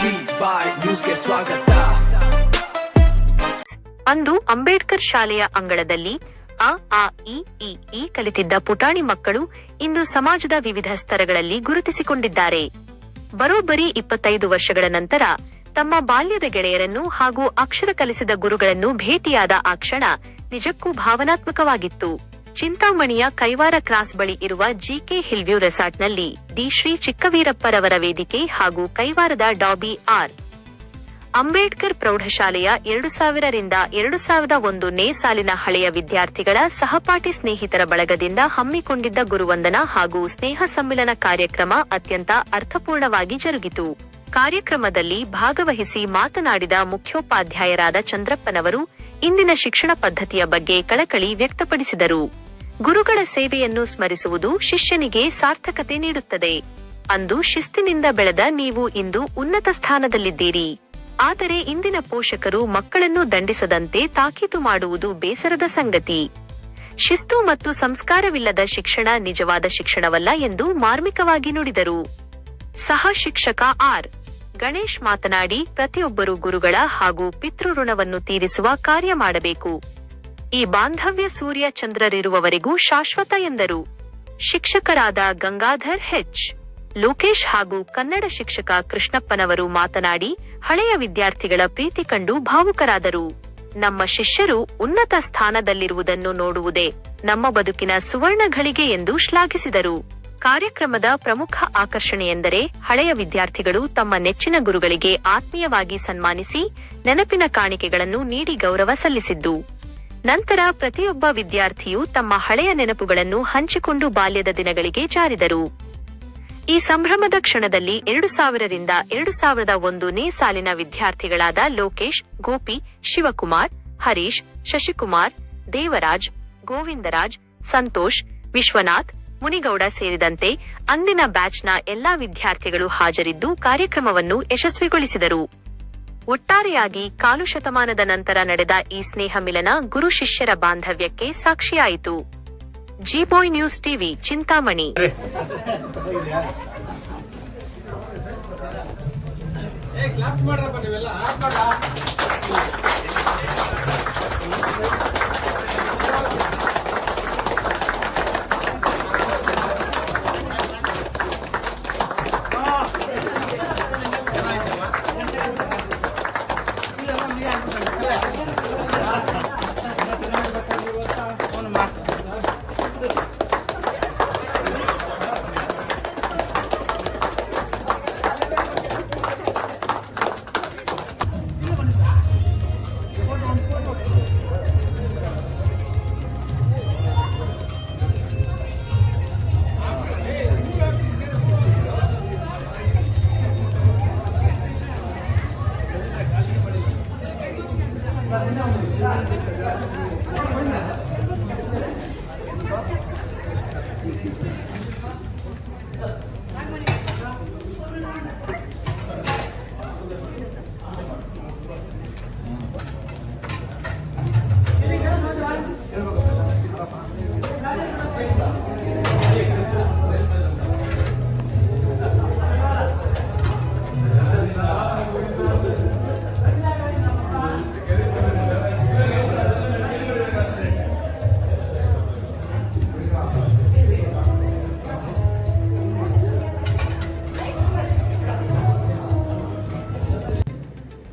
ನ್ಯೂಸ್ಗೆ ಸ್ವಾಗತ. ಅಂದು ಅಂಬೇಡ್ಕರ್ ಶಾಲೆಯ ಅಂಗಳದಲ್ಲಿ ಅ ಆ ಇ ಈ ಈ ಕಲಿತಿದ್ದ ಪುಟಾಣಿ ಮಕ್ಕಳು ಇಂದು ಸಮಾಜದ ವಿವಿಧ ಸ್ತರಗಳಲ್ಲಿ ಗುರುತಿಸಿಕೊಂಡಿದ್ದಾರೆ. ಬರೋಬ್ಬರಿ 25 ವರ್ಷಗಳ ನಂತರ ತಮ್ಮ ಬಾಲ್ಯದ ಗೆಳೆಯರನ್ನು ಹಾಗೂ ಅಕ್ಷರ ಕಲಿಸಿದ ಗುರುಗಳನ್ನು ಭೇಟಿಯಾದ ಆ ಕ್ಷಣ ನಿಜಕ್ಕೂ ಭಾವನಾತ್ಮಕವಾಗಿತ್ತು. ಚಿಂತಾಮಣಿಯ ಕೈವಾರ ಕ್ರಾಸ್ ಬಳಿ ಇರುವ ಜಿಕೆ ಹಿಲ್ವ್ಯೂ ರೆಸಾರ್ಟ್ನಲ್ಲಿ ಡಿ ಶ್ರೀ ಚಿಕ್ಕವೀರಪ್ಪರವರ ವೇದಿಕೆ ಹಾಗೂ ಕೈವಾರದ ಡಾಬಿ ಆರ್. ಅಂಬೇಡ್ಕರ್ ಪ್ರೌಢಶಾಲೆಯ 2000 ರಿಂದ 2001ನೇ ಸಾಲಿನ ಹಳೆಯ ವಿದ್ಯಾರ್ಥಿಗಳ ಸಹಪಾಠಿ ಸ್ನೇಹಿತರ ಬಳಗದಿಂದ ಹಮ್ಮಿಕೊಂಡಿದ್ದ ಗುರುವಂದನಾ ಹಾಗೂ ಸ್ನೇಹ ಸಮ್ಮಿಲನ ಕಾರ್ಯಕ್ರಮ ಅತ್ಯಂತ ಅರ್ಥಪೂರ್ಣವಾಗಿ ಜರುಗಿತು. ಕಾರ್ಯಕ್ರಮದಲ್ಲಿ ಭಾಗವಹಿಸಿ ಮಾತನಾಡಿದ ಮುಖ್ಯೋಪಾಧ್ಯಾಯರಾದ ಚಂದ್ರಪ್ಪನವರು ಇಂದಿನ ಶಿಕ್ಷಣ ಪದ್ಧತಿಯ ಬಗ್ಗೆ ಕಳಕಳಿ ವ್ಯಕ್ತಪಡಿಸಿದರು. ಗುರುಗಳ ಸೇವೆಯನ್ನು ಸ್ಮರಿಸುವುದು ಶಿಷ್ಯನಿಗೆ ಸಾರ್ಥಕತೆ ನೀಡುತ್ತದೆ. ಅಂದು ಶಿಸ್ತಿನಿಂದ ಬೆಳೆದ ನೀವು ಇಂದು ಉನ್ನತ ಸ್ಥಾನದಲ್ಲಿದ್ದೀರಿ. ಆದರೆ ಇಂದಿನ ಪೋಷಕರು ಮಕ್ಕಳನ್ನು ದಂಡಿಸದಂತೆ ತಾಕೀತು ಮಾಡುವುದು ಬೇಸರದ ಸಂಗತಿ. ಶಿಸ್ತು ಮತ್ತು ಸಂಸ್ಕಾರವಿಲ್ಲದ ಶಿಕ್ಷಣ ನಿಜವಾದ ಶಿಕ್ಷಣವಲ್ಲ ಎಂದು ಮಾರ್ಮಿಕವಾಗಿ ನುಡಿದರು. ಸಹ ಶಿಕ್ಷಕ ಆರ್. ಗಣೇಶ್ ಮಾತನಾಡಿ, ಪ್ರತಿಯೊಬ್ಬರೂ ಗುರುಗಳ ಹಾಗೂ ಪಿತೃಋಣವನ್ನು ತೀರಿಸುವ ಕಾರ್ಯ ಮಾಡಬೇಕು. ಈ ಬಾಂಧವ್ಯ ಸೂರ್ಯ ಚಂದ್ರರಿರುವವರೆಗೂ ಶಾಶ್ವತ ಎಂದರು. ಶಿಕ್ಷಕರಾದ ಗಂಗಾಧರ್ ಹೆಚ್. ಲೋಕೇಶ್ ಹಾಗೂ ಕನ್ನಡ ಶಿಕ್ಷಕ ಕೃಷ್ಣಪ್ಪನವರು ಮಾತನಾಡಿ, ಹಳೆಯ ವಿದ್ಯಾರ್ಥಿಗಳ ಪ್ರೀತಿ ಕಂಡು ಭಾವುಕರಾದರು. ನಮ್ಮ ಶಿಷ್ಯರು ಉನ್ನತ ಸ್ಥಾನದಲ್ಲಿರುವುದನ್ನು ನೋಡುವುದೇ ನಮ್ಮ ಬದುಕಿನ ಸುವರ್ಣ ಘಳಿಗೆ ಎಂದು ಶ್ಲಾಘಿಸಿದರು. ಕಾರ್ಯಕ್ರಮದ ಪ್ರಮುಖ ಆಕರ್ಷಣೆಯೆಂದರೆ ಹಳೆಯ ವಿದ್ಯಾರ್ಥಿಗಳು ತಮ್ಮ ನೆಚ್ಚಿನ ಗುರುಗಳಿಗೆ ಆತ್ಮೀಯವಾಗಿ ಸನ್ಮಾನಿಸಿ ನೆನಪಿನ ಕಾಣಿಕೆಗಳನ್ನು ನೀಡಿ ಗೌರವ ಸಲ್ಲಿಸಿದ್ದು. ನಂತರ ಪ್ರತಿಯೊಬ್ಬ ವಿದ್ಯಾರ್ಥಿಯು ತಮ್ಮ ಹಳೆಯ ನೆನಪುಗಳನ್ನು ಹಂಚಿಕೊಂಡು ಬಾಲ್ಯದ ದಿನಗಳಿಗೆ ಜಾರಿದರು. ಈ ಸಂಭ್ರಮದ ಕ್ಷಣದಲ್ಲಿ 2000 ರಿಂದ 2001ನೇ ಸಾಲಿನ ವಿದ್ಯಾರ್ಥಿಗಳಾದ ಲೋಕೇಶ್, ಗೋಪಿ, ಶಿವಕುಮಾರ್, ಹರೀಶ್, ಶಶಿಕುಮಾರ್, ದೇವರಾಜ್, ಗೋವಿಂದರಾಜ್, ಸಂತೋಷ್, ವಿಶ್ವನಾಥ್, ಮುನಿಗೌಡ ಸೇರಿದಂತೆ ಅಂದಿನ ಬ್ಯಾಚ್ನ ಎಲ್ಲಾ ವಿದ್ಯಾರ್ಥಿಗಳು ಹಾಜರಿದ್ದು ಕಾರ್ಯಕ್ರಮವನ್ನು ಯಶಸ್ವಿಗೊಳಿಸಿದರು. ಒಟ್ಟಾರೆಯಾಗಿ ಕಾಲು ಶತಮಾನದ ನಂತರ ನಡೆದ ಈ ಸ್ನೇಹ ಮಿಲನ ಗುರು ಶಿಷ್ಯರ ಬಾಂಧವ್ಯಕ್ಕೆ ಸಾಕ್ಷಿಯಾಯಿತು. ಜಿಬಾಯ್ ನ್ಯೂಸ್ ಟಿವಿ, ಚಿಂತಾಮಣಿ.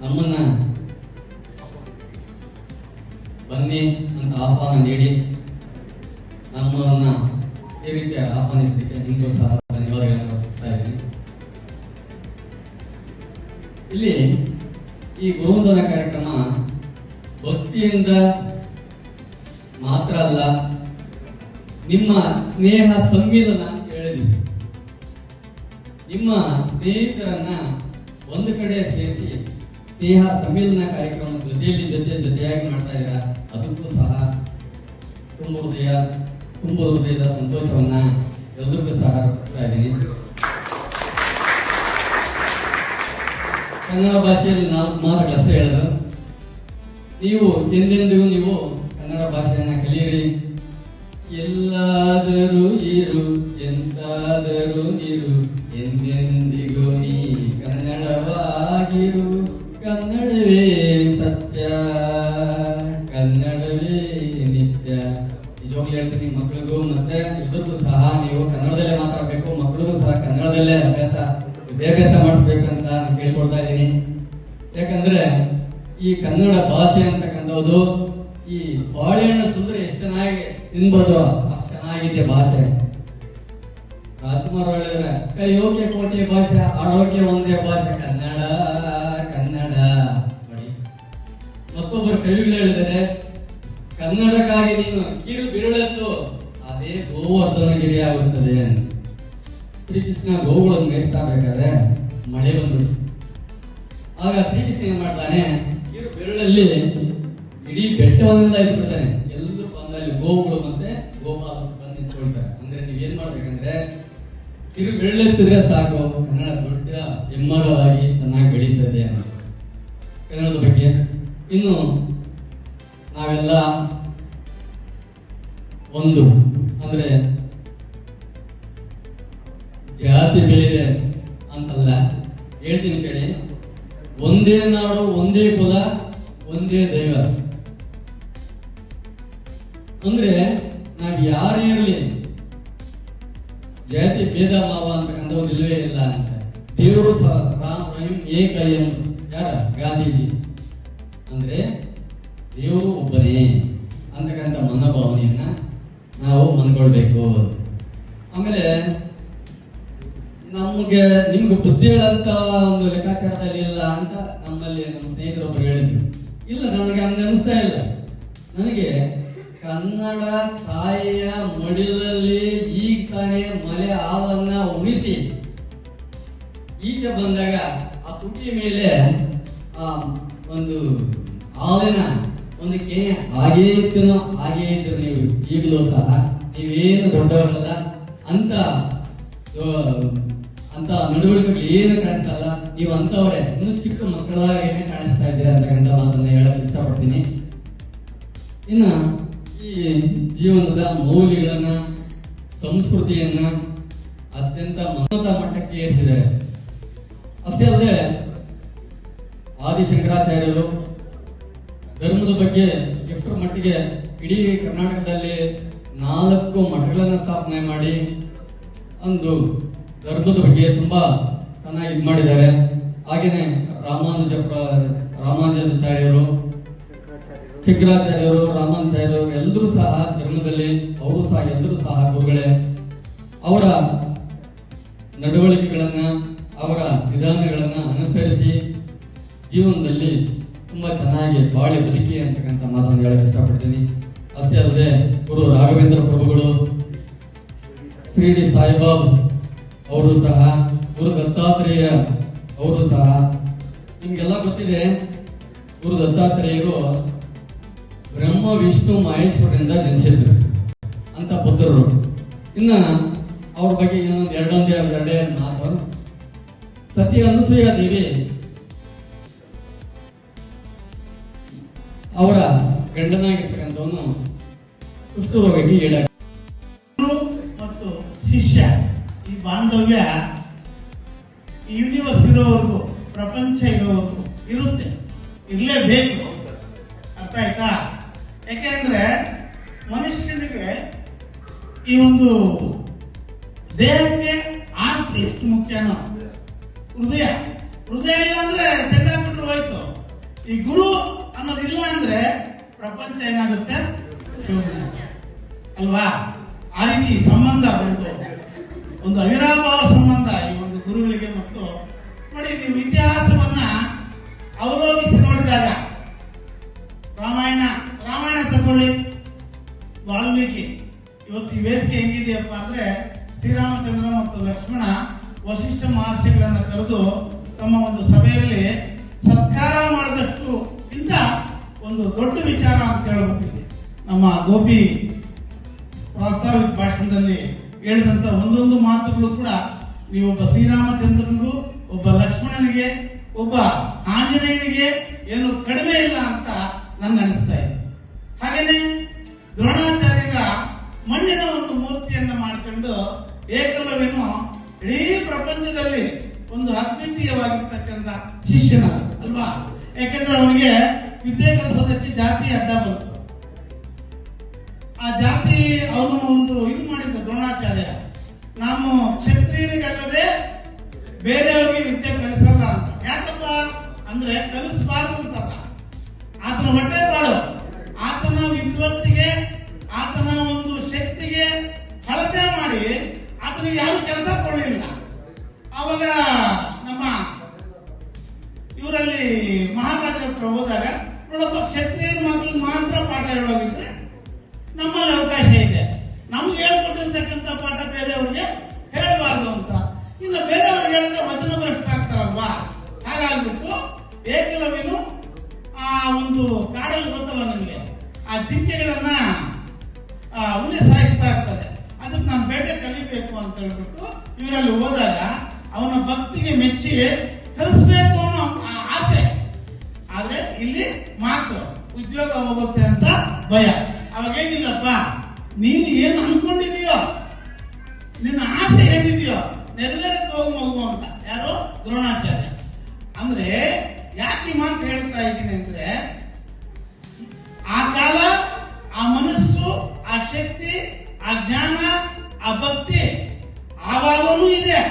ನಮ್ಮನ್ನ ಬನ್ನಿ ಅಂತ ಆಹ್ವಾನ ನೀಡಿ ನಮ್ಮನ್ನ ಈ ರೀತಿಯ ಆಹ್ವಾನಿಸಲಿಕ್ಕೆ ನಿಮಗೂ ಸಹ ಧನ್ಯವಾದಗಳನ್ನು ಅರ್ಪಿಸ್ತಾ ಇದ್ದೀನಿ. ಇಲ್ಲಿ ಈ ಗುರುವಂದನಾ ಕಾರ್ಯಕ್ರಮ ಭಕ್ತಿಯಿಂದ ಮಾತ್ರ ಅಲ್ಲ, ನಿಮ್ಮ ಸ್ನೇಹ ಸಮ್ಮಿಲನ ಅಂತ ಹೇಳಿದ್ವಿ. ನಿಮ್ಮ ಸ್ನೇಹಿತರನ್ನ ಒಂದು ಕಡೆ ಸೇರಿಸಿ ಸ್ನೇಹ ಸಮ್ಮಿಲನ ಕಾರ್ಯಕ್ರಮ ಜೊತೆಯಾಗಿ ಮಾಡ್ತಾ ಇದ್ದೀರಾ. ಅದಕ್ಕೂ ಸಹ ತುಂಬ ಹೃದಯದ ಸಂತೋಷವನ್ನ ಎಲ್ಲರಿಗೂ ಸಹ ಅರ್ಪಿಸ್ತಾ ಇದ್ದೀನಿ. ಕನ್ನಡ ಭಾಷೆಯಲ್ಲಿ 4 ಮಾತುಗಳಷ್ಟೇ ಹೇಳೋದು. ನೀವು ಎಂದೆಂದಿಗೂ ನೀವು ಕನ್ನಡ ಭಾಷೆಯನ್ನ ಕಲಿಯಿರಿ. ಎಲ್ಲಾದರೂ ಇರು, ಎಂತಾದರೂ ಇರು, ಎಂದೆಂದಿಗೂ ನೀ ಕನ್ನಡವಾಗಿ ಇರು ಕನ್ನಡವೇ ಸತ್ಯ ಕನ್ನಡವೇ ನಿತ್ಯ. ನಿಜವಾಗ್ಲೂ ಹೇಳ್ತೀನಿ, ಮಕ್ಕಳಿಗೂ ಮತ್ತೆ ಇಬ್ಬರಿಗೂ ಸಹ ನೀವು ಕನ್ನಡದಲ್ಲೇ ಮಾತಾಡಬೇಕು, ಮಕ್ಕಳಿಗೂ ಸಹ ಕನ್ನಡದಲ್ಲೇ ವಿದ್ಯಾಭ್ಯಾಸ ಮಾಡಿಸ್ಬೇಕಂತ ನಾನು ಕೇಳ್ಕೊಳ್ತಾ ಇದ್ದೀನಿ. ಯಾಕಂದ್ರೆ ಈ ಕನ್ನಡ ಭಾಷೆ ಅಂತಕ್ಕಂಥದ್ದು ಈ ಬಾಳೆಹಣ್ಣು ಸುಂದರ ಎಷ್ಟು ಚೆನ್ನಾಗಿ ತಿನ್ಬೋದು, ಅಷ್ಟು ಚೆನ್ನಾಗಿದೆ ಭಾಷೆ. ರಾಜ್ಕುಮಾರ್ ಹೇಳಿದ್ರೆ ಕಲಿಯೋಕೆ ಕೋಟೆ ಭಾಷೆ, ಆರೋಗ್ಯ ಒಂದೇ ಭಾಷೆ ಕನ್ನಡ ಕನ್ನಡ. ಮತ್ತೊಬ್ಬರು ಕವಿಗಳು ಹೇಳಿದರೆ ಕನ್ನಡಕ್ಕಾಗಿ ನೀನು ಕೀಳು ಬಿರುಳೆತ್ತು ಅದೇ ಗೋವರ್ಧನಗಿರಿ ಆಗುತ್ತದೆ. ಶ್ರೀಕೃಷ್ಣ ಗೋವುಗಳನ್ನು ಮೇಯಿಸ್ತಾ ಬೇಕಾದ್ರೆ ಮಳೆ ಬಂದ್ಬಿಟ್ಟು ಆಗ ಶ್ರೀಕೃಷ್ಣ ಏನ್ ಮಾಡ್ತಾನೆ, ಕೀಳು ಬೆರಳಲ್ಲಿ ಇಡೀ ಬೆಟ್ಟವನ್ನೆಲ್ಲ ಇಟ್ಬಿಡ್ತಾನೆ. ಎಲ್ಲರೂ ಬಂದಲ್ಲಿ ಗೋವುಗಳು ಮತ್ತೆ ಗೋಪಾಲ ಬಂದು ನಿಂತ್ಕೊಳ್ತಾರೆ. ಅಂದ್ರೆ ನೀವೇನ್ ಮಾಡ್ಬೇಕಂದ್ರೆ ಕಿರು ಬೆರಳೆತ್ತಿದ್ರೆ ಸಾಕು, ಕನ್ನಡ ದೊಡ್ಡ ಹೆಮ್ಮರವಾಗಿ ಚೆನ್ನಾಗಿ ಬೆಳೀತದೆ ಕನ್ನಡದ ಬಗ್ಗೆ. ಇನ್ನು ನಾವೆಲ್ಲ ಒಂದು ಅಂದ್ರೆ ಜಾತಿ ಬೇರೆ ಅಂತಲ್ಲ, ಹೇಳ್ತೀನಿ ಕೇಳಿ. ಒಂದೇ ನಾಡು, ಒಂದೇ ಕುಲ, ಒಂದೇ ದೈವ. ಅಂದ್ರೆ ನಾವ್ ಯಾರೇ ಇರಲಿ ಜಾತಿ ಭೇದ ಭಾವ ಅಂತಕ್ಕಂಥವ್ರು ಇಲ್ಲವೇ ಇಲ್ಲ ಅಂತ. ದೇವರು ರಾಮ ರಹಿಂ ಏಕ ಯಾರ ಗಾಂಧೀಜಿ ಅಂದ್ರೆ ದೇವರು ಒಬ್ಬನೇ ಅಂತಕ್ಕಂಥ ಮನೋಭಾವನೆಯನ್ನ ನಾವು ಮನ್ಕೊಳ್ಬೇಕು. ಆಮೇಲೆ ನಿಮ್ಗೆ ಬುದ್ಧಿ ಹೇಳಂತ ಒಂದು ಲೆಕ್ಕಾಚಾರದಲ್ಲಿ ಇಲ್ಲ ಅಂತ ನಮ್ಮಲ್ಲಿ ನಮ್ಮ ಸ್ನೇಹಿತರೊಬ್ಬರು ಹೇಳಿದ್ರು. ಇಲ್ಲ, ನನಗೆ ಹಂಗ ಅನಿಸ್ತಾ ಇಲ್ಲ. ನನಗೆ ಕನ್ನಡ ತಾಯಿಯ ಮಡಿಲಲ್ಲಿ ಈಗ ತಾನೇ ಮಲೆ ಹಾಲನ್ನ ಉಣಿಸಿ ಈಚೆ ಬಂದಾಗ ಆ ತುಟಿ ಮೇಲೆ ಆ ಒಂದು ಹಾಲಿನ ಒಂದು ಕೆನೆ ಹಾಗೇ ಇತ್ತು, ಹಾಗೇ ಇದ್ರು ನೀವು ಈಗಲೂ ಸಹ. ನೀವೇನು ದೊಡ್ಡವರಲ್ಲ ಅಂತ ನಡವಳಿಕೆಗಳು ಏನು ಕಾಣಿಸ್ತಲ್ಲ, ನೀವು ಅಂತವರೇ ಇನ್ನು ಚಿಕ್ಕ ಮಕ್ಕಳಾಗೇನೆ ಕಾಣಿಸ್ತಾ ಇದ್ದೀರಾ ಅಂತಕ್ಕಂಥ ಮಾತನ್ನ ಹೇಳಕ್ ಇಷ್ಟಪಡ್ತೀನಿ. ಇನ್ನ ಈ ಜೀವನದ ಮೌಲ್ಯಗಳನ್ನ, ಸಂಸ್ಕೃತಿಯನ್ನ ಅತ್ಯಂತ ಉನ್ನತ ಮಟ್ಟಕ್ಕೆ ಏರಿಸಿದ್ದಾರೆ. ಅಷ್ಟೇ ಅಲ್ಲದೆ ಆದಿಶಂಕರಾಚಾರ್ಯರು ಧರ್ಮದ ಬಗ್ಗೆ ಎಷ್ಟರ ಮಟ್ಟಿಗೆ ಇಡೀ ಕರ್ನಾಟಕದಲ್ಲಿ 4 ಮಠಗಳನ್ನ ಸ್ಥಾಪನೆ ಮಾಡಿ ಒಂದು ಧರ್ಮದ ಬಗ್ಗೆ ತುಂಬಾ ಚೆನ್ನಾಗಿ ಇದು ಮಾಡಿದ್ದಾರೆ. ಹಾಗೇನೆ ರಾಮಾನುಜಾಚಾರ್ಯರು, ಶಂಕರಾಚಾರ್ಯರು, ರಾಮಾನುಜಾಚಾರ್ಯರು ಎಲ್ಲರೂ ಸಹ ಧರ್ಮದಲ್ಲಿ ಅವರು ಸಹ ಎಲ್ಲರೂ ಸಹ ಗುರುಗಳೇ. ಅವರ ನಡವಳಿಕೆಗಳನ್ನ, ಅವರ ವಿಧಾನಗಳನ್ನ ಅನುಸರಿಸಿ ಜೀವನದಲ್ಲಿ ತುಂಬಾ ಚೆನ್ನಾಗಿ ಬಾಳಿ ಬದುಕಿ ಅಂತಕ್ಕಂಥ ಮಾತನ್ನು ಹೇಳಕ್ ಇಷ್ಟಪಡ್ತೀನಿ. ಅಷ್ಟೇ ಅಲ್ಲದೆ ಗುರು ರಾಘವೇಂದ್ರ ಪ್ರಭುಗಳು, ಶಿರಡಿ ಸಾಯಿಬಾಬಾ ಅವರು ಸಹ, ಗುರು ದತ್ತಾತ್ರೇಯ ಅವರು ಸಹ. ನಿಮ್ಗೆಲ್ಲ ಗೊತ್ತಿದೆ, ಗುರು ದತ್ತಾತ್ರೇಯರು ಬ್ರಹ್ಮ ವಿಷ್ಣು ಮಹೇಶ್ವರರಿಂದ ಜನಿಸಿದ್ರು ಅಂತ ಪುತ್ರರು. ಇನ್ನ ಅವ್ರ ಬಗ್ಗೆ ಇನ್ನೊಂದು ಎರಡೇ ಮಾತು. ಸತಿ ಅನಸೂಯ ದೇವಿ ಅವರ ಗಂಡನಾಗಿರ್ತಕ್ಕಂಥವನು ಕುಷ್ಠರೋಗಕ್ಕೆ ಈಡಾಗ ಮತ್ತು ಶಿಷ್ಯ ಈ ಬಾಂಧವ್ಯ ಯೂನಿವರ್ಸ್ ಇರೋವರೆಗೂ, ಪ್ರಪಂಚ ಇರೋವರೆಗೂ ಇರುತ್ತೆ, ಇರಲೇಬೇಕು. ಅರ್ಥ ಆಯ್ತಾ? ಯಾಕೆಂದ್ರೆ ಮನುಷ್ಯನಿಗೆ ಈ ಒಂದು ದೇಹಕ್ಕೆ ಆರ್ಟ್ ಎಷ್ಟು ಮುಖ್ಯನೋ, ಹೃದಯ ಇಲ್ಲ ಅಂದ್ರೆ ತೆಗೆದಾಕ್ಬಿಟ್ರೆ ಹೋಯ್ತು. ಈ ಗುರು ಅನ್ನೋದಿಲ್ಲ ಅಂದ್ರೆ ಪ್ರಪಂಚ ಏನಾಗುತ್ತೆ ಅಲ್ವಾ? ಆ ರೀತಿ ಸಂಬಂಧ ಬಂತು, ಒಂದು ಅವಿನಾಭಾವ ಸಂಬಂಧ ಈ ಒಂದು ಗುರುಗಳಿಗೆ. ಮತ್ತು ನೋಡಿ, ನೀವು ಇತಿಹಾಸವನ್ನ ಅವಲೋಕಿಸಿ ನೋಡಿದಾಗ ರಾಮಾಯಣ ತಗೊಳ್ಳಿ, ವಾಲ್ಮೀಕಿ. ಇವತ್ತು ಈ ವೇದಿಕೆ ಹೆಂಗಿದೆಯಪ್ಪ ಅಂದ್ರೆ ಶ್ರೀರಾಮಚಂದ್ರ ಮತ್ತು ಲಕ್ಷ್ಮಣ ವಸಿಷ್ಠ ಮಹರ್ಷಿಗಳನ್ನ ಕರೆದು ತಮ್ಮ ಒಂದು ಸಭೆಯಲ್ಲಿ ಸತ್ಕಾರ ಮಾಡಿದಷ್ಟು ಇಂಥ ಒಂದು ದೊಡ್ಡ ವಿಚಾರ ಅಂತ ಹೇಳಬಹುದು. ನಮ್ಮ ಗೋಪಿ ಪ್ರಾಸ್ತಾವಿಕ ಭಾಷಣದಲ್ಲಿ ಹೇಳಿದಂತ ಒಂದೊಂದು ಮಾತುಗಳು ಕೂಡ ನೀವೊಬ್ಬ ಶ್ರೀರಾಮಚಂದ್ರನಿಗೂ, ಒಬ್ಬ ಲಕ್ಷ್ಮಣನಿಗೆ, ಒಬ್ಬ ಆಂಜನೇಯನಿಗೆ ಏನು ಕಡಿಮೆ ಇಲ್ಲ ಅಂತ ನನ್ಗೆ ಅನಿಸ್ತಾ ಇದೆ. ಹಾಗೇನೆ ದ್ರೋಣಾಚಾರ್ಯರ ಮಣ್ಣಿನ ಒಂದು ಮೂರ್ತಿಯನ್ನ ಮಾಡಿಕೊಂಡು ಏಕಲವ್ಯನು ಇಡೀ ಪ್ರಪಂಚದಲ್ಲಿ ಒಂದು ಅದ್ವಿತೀಯವಾಗಿರ್ತಕ್ಕಂಥ ಶಿಷ್ಯನ ಅಲ್ವಾ. ಯಾಕೆಂದ್ರೆ ಅವನಿಗೆ ವಿದ್ಯೆ ಕಲಿಸೋದಕ್ಕೆ ಜಾತಿ ಅಡ್ಡ ಬಂತು. ಆ ಜಾತಿ ಅವನು ಒಂದು ಇದು ಮಾಡಿದ್ದ ದ್ರೋಣಾಚಾರ್ಯ, ನಾನು ಕ್ಷತ್ರಿಯರಿಗಲ್ಲದೆ ಬೇರೆಯವ್ರಿಗೆ ವಿದ್ಯೆ ಕಲಿಸಲ್ಲ ಅಂತ. ಯಾಕಪ್ಪ ಅಂದ್ರೆ ಕಲಿಸಬಾರ್ದು ಅಂತಲ್ಲ, ಆತನ ಹೊಟ್ಟೆ ಪಾಡು, ಆತನ ವಿದ್ವತ್ತಿಗೆ, ಆತನ ಒಂದು ಶಕ್ತಿಗೆ ಅಳತೆ ಮಾಡಿ ಆತನಿಗೆ ಯಾರು ಕೆಲಸ ಕೊಡಲಿಲ್ಲ. ಅವಾಗ ನಮ್ಮ ಇವರಲ್ಲಿ ಮಹಾರಾಜರ ಹತ್ರ ಹೋದಾಗ, ನೋಡಪ್ಪ ಕ್ಷತ್ರಿಯರ ಮಕ್ಕಳಿಗೆ ಮಾತ್ರ ಪಾಠ ಹೇಳೋಗಿದ್ರೆ ನಮ್ಮಲ್ಲಿ ಅವಕಾಶ ಇದೆ, ನಮ್ಗೆ ಹೇಳ್ಕೊಟ್ಟಿರ್ತಕ್ಕಂಥ ಪಾಠ ಬೇರೆಯವ್ರಿಗೆ ಹೇಳಬಾರ್ದು ಅಂತ. ಇನ್ನು ಬೇರೆಯವ್ರಿಗೆ ಹೇಳಿದ್ರೆ ವಚನ ಭ್ರಷ್ಟ ಆಗ್ತಾರಲ್ವಾ. ಹಾಗಾಗ್ಬಿಟ್ಟು ಏಕಲವ್ಯನು ಆ ಒಂದು ಕಾಡಲ್ಲಿ ಗೊತ್ತಲ್ಲ ನಿಮಗೆ, ಆ ಜಿಂಕೆಗಳನ್ನ ಹುಲಿ ಸಾಯಿಸ್ತಾ ಇರ್ತದೆ, ಅದಕ್ಕೆ ನಾನು ಬೇಟೆ ಕಲಿಬೇಕು ಅಂತ ಹೇಳ್ಬಿಟ್ಟು ಇವರಲ್ಲಿ ಹೋದಾಗ ಅವನ ಭಕ್ತಿಗೆ ಮೆಚ್ಚಿ ಕಲಿಸ್ಬೇಕು ಅನ್ನೋ ಆಸೆ. ಆದ್ರೆ ಇಲ್ಲಿ ಮಾತು ಉದ್ಯೋಗ ಹೋಗುತ್ತೆ ಅಂತ ಭಯ. ಅವಾಗ ಏನಿಲ್ಲಪ್ಪ, ನೀನು ಏನು ಅನ್ಕೊಂಡಿದೀಯೋ, ನಿನ್ನ ಆಸೆ ಏನಿದೆಯೋ ನೆರವೇರಕ್ಕೆ ಹೋಗಿ ಮಗು ಅಂತ. ಯಾರು? ದ್ರೋಣಾಚಾರ್ಯ. ಅಂದ್ರೆ ಯಾಕೆ ಈ ಮಾತು ಹೇಳ್ತಾ ಇದ್ದೀನಿ ಅಂದ್ರೆ, ಆ ಕಾಲ, ಆ ಮನಸ್ಸು, ಆ ಶಕ್ತಿ, ಆ ಜ್ಞಾನ, ಆ ಭಕ್ತಿ ಆವಾಗಲೂ ಇದೆ,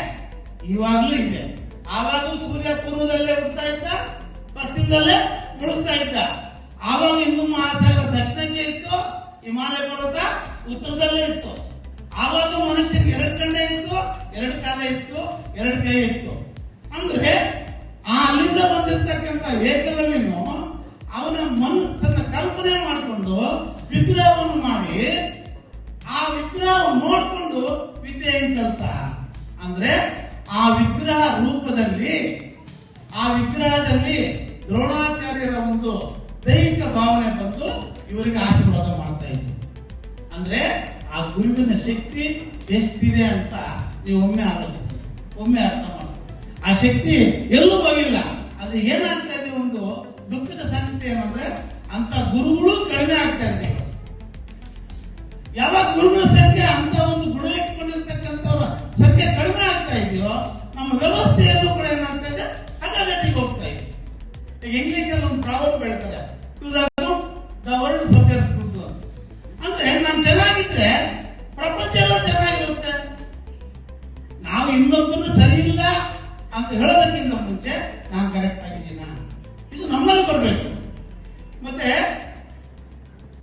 ಇವಾಗ್ಲೂ ಇದೆ. ಆವಾಗೂ ಸೂರ್ಯ ಪೂರ್ವದಲ್ಲೇ ಹುಡ್ತಾ ಇದ್ದ, ಪಶ್ಚಿಮದಲ್ಲೇ ಮುಳುಗ್ತಾ ಇದ್ದ. ಆವಾಗ ಹಿಂದೂ ಮಹಾಸಾಗರ ದಕ್ಷಿಣಕ್ಕೆ ಇತ್ತು, ಹಿಮಾಲಯ ಪರ್ವತ ಉತ್ತರದಲ್ಲೇ ಇತ್ತು. ಆವಾಗ ಮನುಷ್ಯನಿಗೆ 2 ಕಣ್ಣೆ ಇತ್ತು, 2 ಕಾಲ ಇತ್ತು, 2 ಕೈ ಇತ್ತು. ಅಂದ್ರೆ ಅಲ್ಲಿಂದ ಬಂದಿರತಕ್ಕಂಥ ಏಕಲವ್ಯನು ಅವನ ಮನಸ್ಸನ್ನ ಕಲ್ಪನೆ ಮಾಡಿಕೊಂಡು ವಿಗ್ರಹವನ್ನು ಮಾಡಿ, ಆ ವಿಗ್ರಹ ನೋಡ್ಕೊಂಡು ವಿದ್ಯೆ ಹೆಂಗ್ ಕಲ್ತ ಅಂದ್ರೆ, ಆ ವಿಗ್ರಹ ರೂಪದಲ್ಲಿ, ಆ ವಿಗ್ರಹದಲ್ಲಿ ದ್ರೋಣಾಚಾರ್ಯರ ಒಂದು ದೈಹಿಕ ಭಾವನೆ ಬಂದು ಇವರಿಗೆ ಆಶೀರ್ವಾದ ಮಾಡ್ತಾ ಇದ್ರು. ಅಂದ್ರೆ ಆ ಗುರುವಿನ ಶಕ್ತಿ ಎಷ್ಟಿದೆ ಅಂತ ನೀವು ಒಮ್ಮೆ ಆಲೋಚನೆ, ಒಮ್ಮೆ ಅರ್ಥ ಮಾಡಿ. ಆ ಶಕ್ತಿ ಎಲ್ಲೂ ಹೋಗಿಲ್ಲ. ಅದು ಏನಾಗ್ತಾ ಇದೆ, ಒಂದು ದುಃಖದ ಸಂಗತಿ ಏನಂದ್ರೆ, ಅಂತ ಗುರುಗಳು ಕಡಿಮೆ ಆಗ್ತಾ ಇದೆ. ಯಾವಾಗ ಗುರುಗಳ ಸಂಖ್ಯೆ, ಅಂತ ಒಂದು ಗುಣ ಇಟ್ಕೊಂಡಿರ್ತಕ್ಕಂಥವ್ರ ಸಂಖ್ಯೆ ಕಡಿಮೆ ಆಗ್ತಾ ಇದೆಯೋ, ನಮ್ಮ ವ್ಯವಸ್ಥೆಯನ್ನು ಕೂಡ ಏನಾಗ್ತಾ ಇದೆ, ಹಠಗತಿಗೆ ಹೋಗ್ತಾ ಇದೆ. ಈಗ ಇಂಗ್ಲಿಷ್ ಅಲ್ಲಿ ಒಂದು ಪ್ರಾಬ್ಲಮ್ ಹೇಳ್ತಾರೆ, to the good the world suffers good ಅಂತ. ಅಂದ್ರೆ ನಾನು ಚೆನ್ನಾಗಿದ್ರೆ ಪ್ರಪಂಚ ಎಲ್ಲ ಚೆನ್ನಾಗಿರುತ್ತೆ. ನಾವು ಇನ್ನೊಬ್ಬರು ಸರಿ ಇಲ್ಲ ಅಂತ ಹೇಳೋದಕ್ಕಿಂತ ಮುಂಚೆ